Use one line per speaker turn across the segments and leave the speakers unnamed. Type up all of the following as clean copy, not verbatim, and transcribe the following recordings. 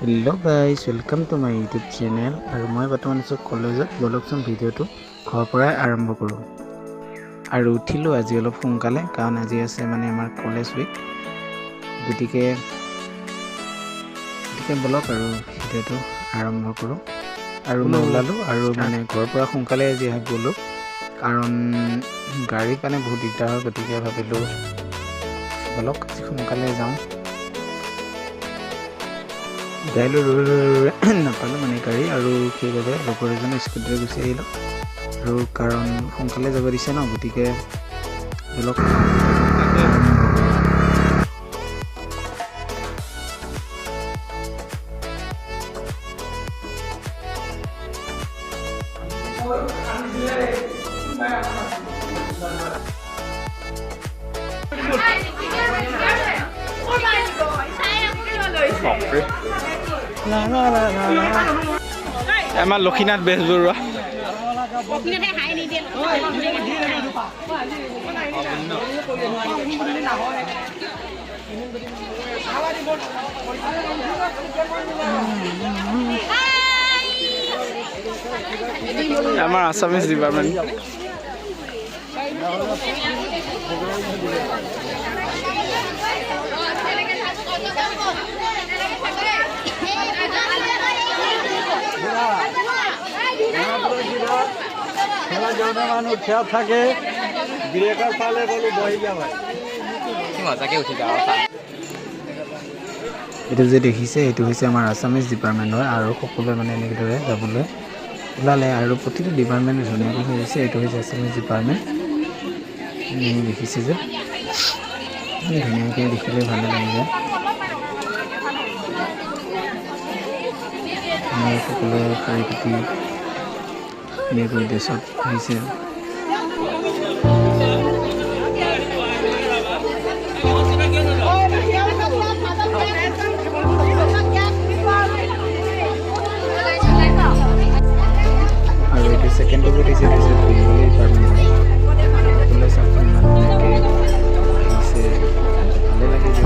Hello guys, welcome to my YouTube channel. আৰু মই বৰ্তমান আছো কলেজত। বলকচোন ভিডিঅ'টো ঘৰৰ পৰাই আৰম্ভ কৰোঁ। আৰু উঠিলোঁ আজি অলপ সোনকালে কাৰণ আজি আছে মানে আমাৰ কলেজ উইক। গতিকে বলক আৰু ভিডিঅ'টো আৰম্ভ কৰোঁ। আৰু মই ওলালোঁ আৰু মানে ঘৰৰ পৰা সোনকালে আজি গ'লোঁ কাৰণ গাড়ীৰ কাৰণে বহুত দিগদাৰ হয়। গতিকে ভাবিলোঁ বলক সোনকালে যাওঁ। গাড়ীলৈ নাপালোঁ মানে গাড়ী আৰু সেইবাবে লগৰ এজনে স্কুটিৰে গুচি আহিলোঁ আৰু কাৰণ সোনকালে যাব দিছে ন, গতিকে অলপ আমাৰ লক্ষীনাথ বেজবৰুৱা আমাৰ আছামিজ ডিপাৰ্টমেণ্ট মানুহ থিয় থাকে ব্ৰেকৰ ফালে গ'লো বহি যাব মজাকে উঠি যাওঁ। এইটো যে দেখিছে এইটো হৈছে আমাৰ আছামিজ ডিপাৰ্টমেণ্ট হয় আৰু সকলোৱে মানে এনেদৰে যাবলৈ ওলালে আৰু প্ৰতিটো ডিপাৰ্টমেণ্ট ধুনীয়াকৈ হৈ গৈছে। এইটো হৈছে আছামিজ ডিপাৰ্টমেণ্ট দেখিছে যে ধুনীয়াকৈ দেখিলে ভালে লাগি যায়। সকলোৱে শাৰী পাতি ধুনীয়াকৈ ড্ৰেছত আহিছে। আৰু এইটো ছেকেণ্ড পেজত দিছে ডিপাৰ্টমেণ্ট সকলোৱে চব ইমান ধুনীয়াকৈ আহিছে, ভালে লাগে যে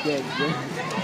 Yeah.